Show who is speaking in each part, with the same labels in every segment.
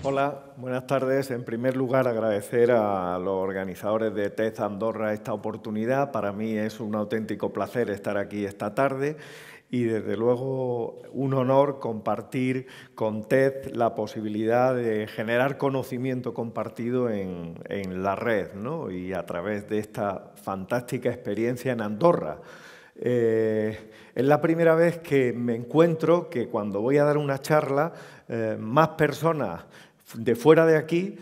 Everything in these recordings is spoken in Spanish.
Speaker 1: Hola, buenas tardes. En primer lugar, agradecer a los organizadores de TED Andorra esta oportunidad. Para mí es un auténtico placer estar aquí esta tarde y, desde luego, un honor compartir con TED la posibilidad de generar conocimiento compartido en la red, ¿no? Y a través de esta fantástica experiencia en Andorra. Es la primera vez que me encuentro que cuando voy a dar una charla, más personas de fuera de aquí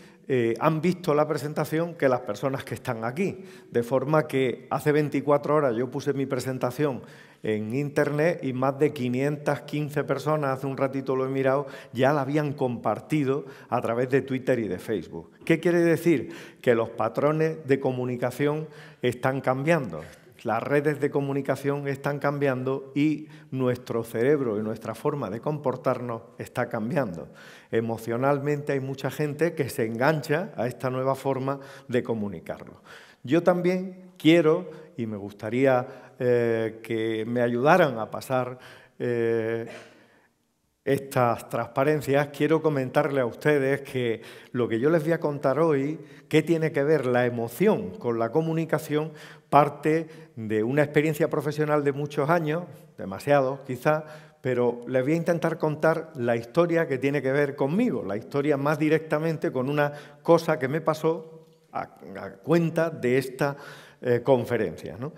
Speaker 1: han visto la presentación que las personas que están aquí. De forma que hace 24 horas yo puse mi presentación en Internet y más de 515 personas, hace un ratito lo he mirado, ya la habían compartido a través de Twitter y de Facebook. ¿Qué quiere decir? Que los patrones de comunicación están cambiando. Las redes de comunicación están cambiando y nuestro cerebro y nuestra forma de comportarnos está cambiando. Emocionalmente hay mucha gente que se engancha a esta nueva forma de comunicarlo. Yo también quiero, y me gustaría que me ayudaran a pasar estas transparencias, quiero comentarle a ustedes que lo que yo les voy a contar hoy, qué tiene que ver la emoción con la comunicación, parte de una experiencia profesional de muchos años, demasiados quizás, pero les voy a intentar contar la historia que tiene que ver conmigo, la historia más directamente con una cosa que me pasó a cuenta de esta conferencia, ¿no?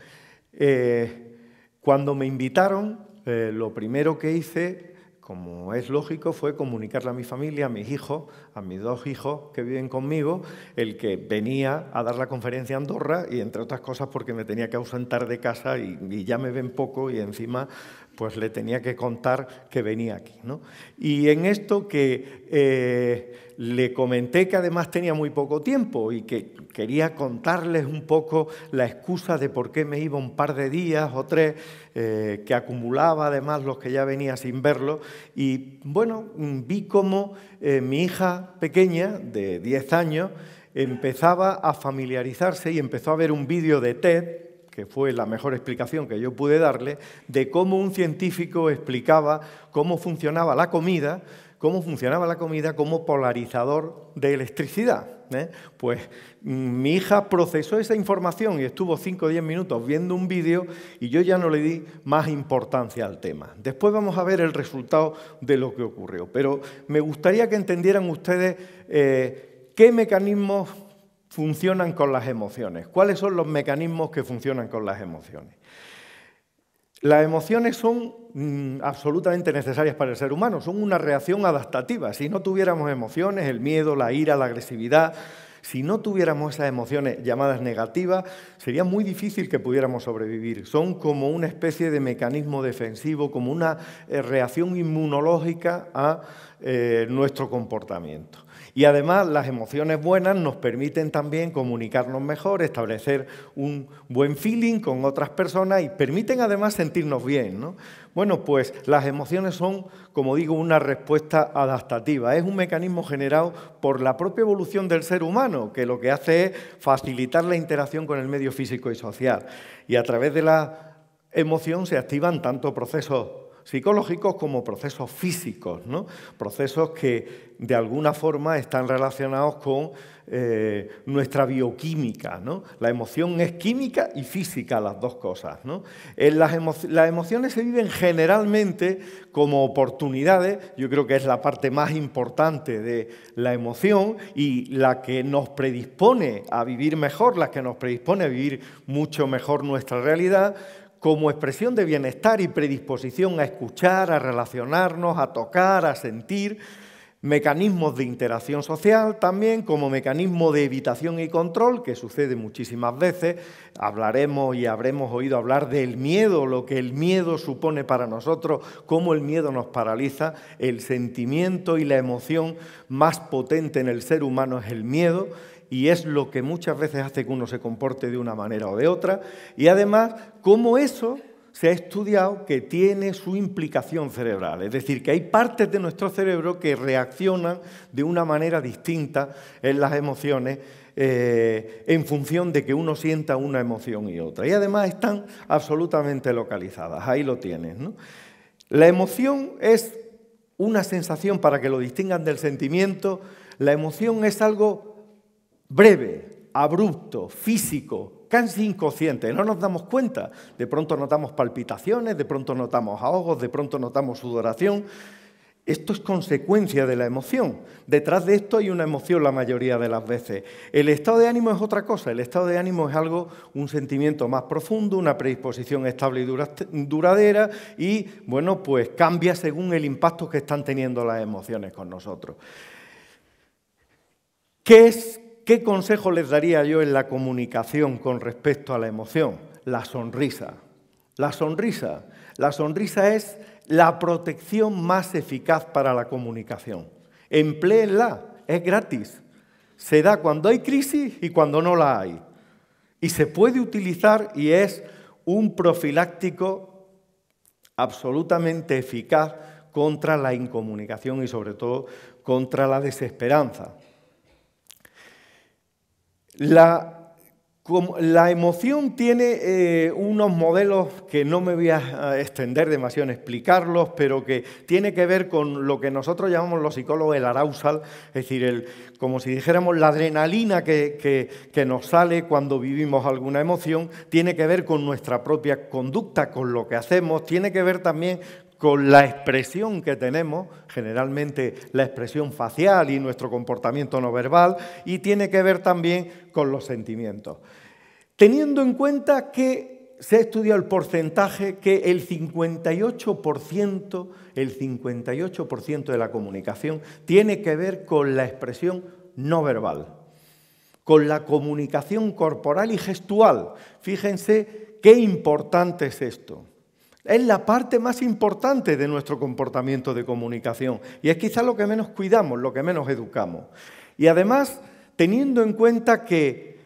Speaker 1: Cuando me invitaron, lo primero que hice, como es lógico, fue comunicarle a mi familia, a mis hijos, a mis dos hijos que viven conmigo, el que venía a dar la conferencia a Andorra y, entre otras cosas, porque me tenía que ausentar de casa y ya me ven poco y encima pues le tenía que contar que venía aquí, ¿no? Y en esto que le comenté que además tenía muy poco tiempo y que quería contarles un poco la excusa de por qué me iba un par de días o tres, que acumulaba además los que ya venía sin verlo. Y bueno, vi cómo mi hija pequeña, de 10 años, empezaba a familiarizarse y empezó a ver un vídeo de TED, que fue la mejor explicación que yo pude darle, de cómo un científico explicaba cómo funcionaba la comida como polarizador de electricidad, ¿eh? Pues mi hija procesó esa información y estuvo 5 o 10 minutos viendo un vídeo y yo ya no le di más importancia al tema. Después vamos a ver el resultado de lo que ocurrió, pero me gustaría que entendieran ustedes qué mecanismos funcionan con las emociones. ¿Cuáles son los mecanismos que funcionan con las emociones? Las emociones son absolutamente necesarias para el ser humano, son una reacción adaptativa. Si no tuviéramos emociones, el miedo, la ira, la agresividad, si no tuviéramos esas emociones llamadas negativas, sería muy difícil que pudiéramos sobrevivir. Son como una especie de mecanismo defensivo, como una reacción inmunológica a nuestro comportamiento. Y además las emociones buenas nos permiten también comunicarnos mejor, establecer un buen feeling con otras personas y permiten además sentirnos bien, ¿no? Bueno, pues las emociones son, como digo, una respuesta adaptativa. Es un mecanismo generado por la propia evolución del ser humano, que lo que hace es facilitar la interacción con el medio físico y social. Y a través de la emoción se activan tanto procesos psicológicos como procesos físicos, ¿no? Procesos que de alguna forma están relacionados con nuestra bioquímica, ¿no? La emoción es química y física, las dos cosas, ¿no? Las emociones se viven generalmente como oportunidades. Yo creo que es la parte más importante de la emoción y la que nos predispone a vivir mejor, la que nos predispone a vivir mucho mejor nuestra realidad, como expresión de bienestar y predisposición a escuchar, a relacionarnos, a tocar, a sentir, mecanismos de interacción social también, como mecanismo de evitación y control, que sucede muchísimas veces. Hablaremos y habremos oído hablar del miedo, lo que el miedo supone para nosotros, cómo el miedo nos paraliza. El sentimiento y la emoción más potente en el ser humano es el miedo, y es lo que muchas veces hace que uno se comporte de una manera o de otra, y además cómo eso se ha estudiado que tiene su implicación cerebral, es decir, que hay partes de nuestro cerebro que reaccionan de una manera distinta en las emociones en función de que uno sienta una emoción y otra, y además están absolutamente localizadas, ahí lo tienes, ¿no? La emoción es una sensación, para que lo distingan del sentimiento, La emoción es algo breve, abrupto, físico, casi inconsciente. No nos damos cuenta. De pronto notamos palpitaciones, de pronto notamos ahogos, de pronto notamos sudoración. Esto es consecuencia de la emoción. Detrás de esto hay una emoción la mayoría de las veces. El estado de ánimo es otra cosa. El estado de ánimo es algo, un sentimiento más profundo, una predisposición estable y duradera y, bueno, pues cambia según el impacto que están teniendo las emociones con nosotros. ¿Qué consejo les daría yo en la comunicación con respecto a la emoción? La sonrisa. La sonrisa es la protección más eficaz para la comunicación. Empléenla, es gratis. Se da cuando hay crisis y cuando no la hay. Y se puede utilizar y es un profiláctico absolutamente eficaz contra la incomunicación y sobre todo contra la desesperanza. La emoción tiene unos modelos que no me voy a extender demasiado en explicarlos, pero que tiene que ver con lo que nosotros llamamos los psicólogos el arousal, es decir, como si dijéramos la adrenalina que nos sale cuando vivimos alguna emoción, tiene que ver con nuestra propia conducta, con lo que hacemos, tiene que ver también con la expresión que tenemos, generalmente la expresión facial y nuestro comportamiento no verbal, y tiene que ver también con los sentimientos. Teniendo en cuenta que se ha estudiado el porcentaje que el 58% de la comunicación tiene que ver con la expresión no verbal, con la comunicación corporal y gestual. Fíjense qué importante es esto. Es la parte más importante de nuestro comportamiento de comunicación y es quizás lo que menos cuidamos, lo que menos educamos. Y además, teniendo en cuenta que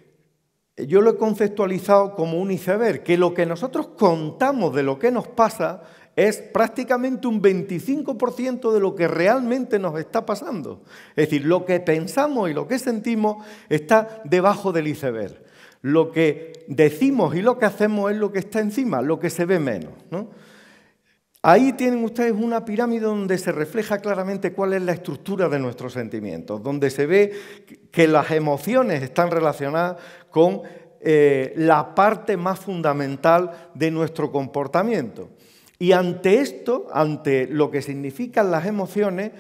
Speaker 1: yo lo he conceptualizado como un iceberg, que lo que nosotros contamos de lo que nos pasa es prácticamente un 25% de lo que realmente nos está pasando. Es decir, lo que pensamos y lo que sentimos está debajo del iceberg. Lo que decimos y lo que hacemos es lo que está encima, lo que se ve menos, ¿no? Ahí tienen ustedes una pirámide donde se refleja claramente cuál es la estructura de nuestros sentimientos, donde se ve que las emociones están relacionadas con la parte más fundamental de nuestro comportamiento. Y ante esto, ante lo que significan las emociones,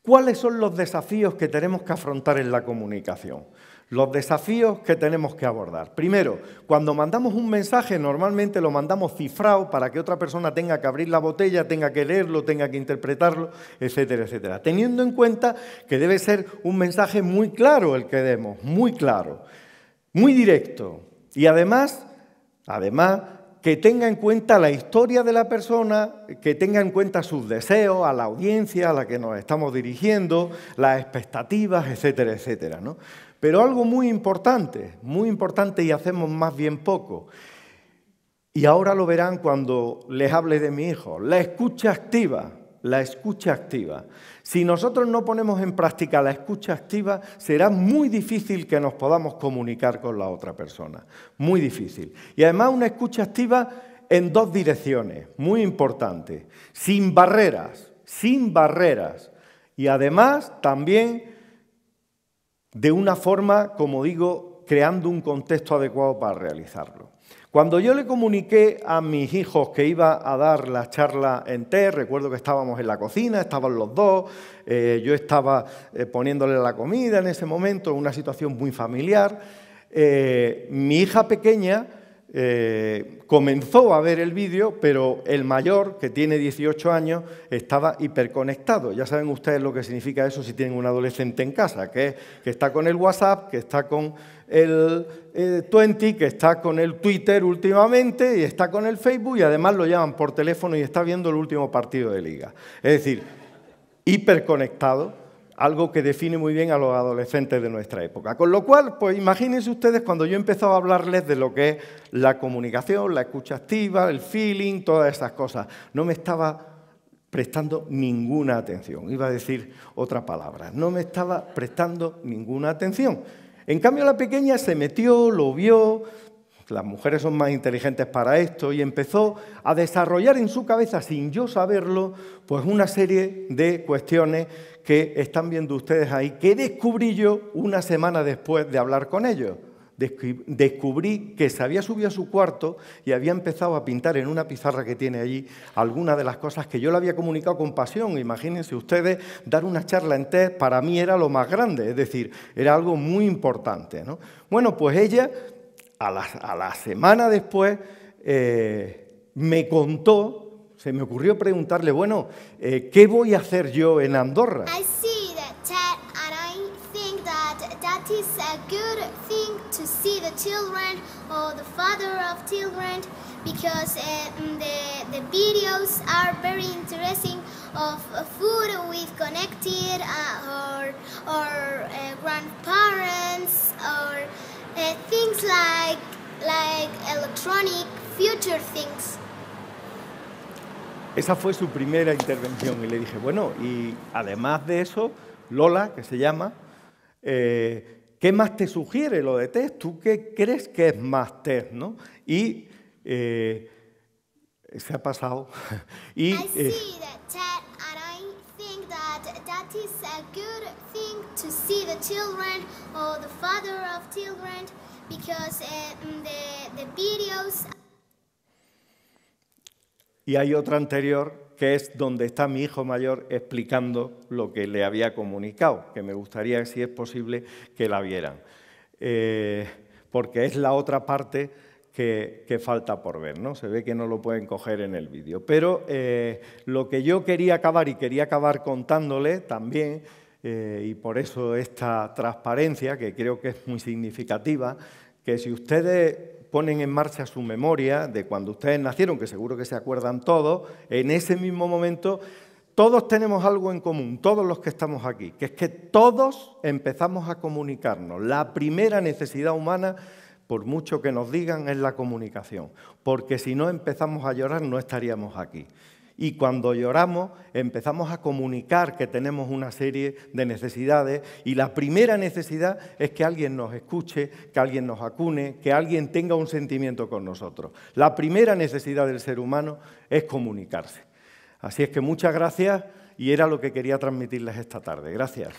Speaker 1: ¿cuáles son los desafíos que tenemos que afrontar en la comunicación? Los desafíos que tenemos que abordar. Primero, cuando mandamos un mensaje, normalmente lo mandamos cifrado para que otra persona tenga que abrir la botella, tenga que leerlo, tenga que interpretarlo, etcétera, etcétera. Teniendo en cuenta que debe ser un mensaje muy claro el que demos, muy claro, muy directo. Y además, que tenga en cuenta la historia de la persona, que tenga en cuenta sus deseos, a la audiencia a la que nos estamos dirigiendo, las expectativas, etcétera, etcétera, ¿no? Pero algo muy importante y hacemos más bien poco. Y ahora lo verán cuando les hable de mi hijo. La escucha activa. Si nosotros no ponemos en práctica la escucha activa, será muy difícil que nos podamos comunicar con la otra persona. Muy difícil. Y además una escucha activa en dos direcciones, muy importante. Sin barreras. Y además también de una forma, como digo, creando un contexto adecuado para realizarlo. Cuando yo le comuniqué a mis hijos que iba a dar la charla en TER, recuerdo que estábamos en la cocina, estaban los dos, yo estaba poniéndole la comida en ese momento, una situación muy familiar. Mi hija pequeña comenzó a ver el vídeo, pero el mayor, que tiene 18 años, estaba hiperconectado. Ya saben ustedes lo que significa eso si tienen un adolescente en casa, que está con el WhatsApp, que está con el 20, que está con el Twitter últimamente, y está con el Facebook, y además lo llaman por teléfono y está viendo el último partido de Liga. Es decir, hiperconectado. Algo que define muy bien a los adolescentes de nuestra época. Con lo cual, pues imagínense ustedes cuando yo empezaba a hablarles de lo que es la comunicación, la escucha activa, el feeling, todas esas cosas. No me estaba prestando ninguna atención. Iba a decir otra palabra. No me estaba prestando ninguna atención. En cambio, la pequeña se metió, lo vio, las mujeres son más inteligentes para esto, y empezó a desarrollar en su cabeza, sin yo saberlo, pues una serie de cuestiones que están viendo ustedes ahí, que descubrí yo una semana después de hablar con ellos. Descubrí que se había subido a su cuarto y había empezado a pintar en una pizarra que tiene allí algunas de las cosas que yo le había comunicado con pasión. Imagínense ustedes, dar una charla en TED para mí era lo más grande, es decir, era algo muy importante, ¿no? Bueno, pues ella, a la semana después, me contó, se me ocurrió preguntarle, bueno, ¿qué voy a hacer yo en Andorra?
Speaker 2: That is a good thing to see the children or the father of children, because the videos are very interesting of food with connected or grandparents or things like electronic future things.
Speaker 1: Esa fue su primera intervención y le dije, bueno, y además de eso, Lola, que se llama, ¿qué más te sugiere lo de TED? ¿Tú qué crees que es más TED, no? Y se ha pasado. Y,
Speaker 2: I see that TED, and I think that is a good thing to see the children or the father of children, because the videos.
Speaker 1: Y hay otra anterior, que es donde está mi hijo mayor explicando lo que le había comunicado, que me gustaría, si es posible, que la vieran. Porque es la otra parte que falta por ver, ¿no? Se ve que no lo pueden coger en el vídeo. Pero lo que yo quería acabar, y quería acabar contándole también, y por eso esta transparencia, que creo que es muy significativa, que si ustedes ponen en marcha su memoria de cuando ustedes nacieron, que seguro que se acuerdan todos, en ese mismo momento todos tenemos algo en común, todos los que estamos aquí, que es que todos empezamos a comunicarnos. La primera necesidad humana, por mucho que nos digan, es la comunicación, porque si no empezamos a llorar no estaríamos aquí. Y cuando lloramos empezamos a comunicar que tenemos una serie de necesidades, y la primera necesidad es que alguien nos escuche, que alguien nos acune, que alguien tenga un sentimiento con nosotros. La primera necesidad del ser humano es comunicarse. Así es que muchas gracias, y era lo que quería transmitirles esta tarde. Gracias.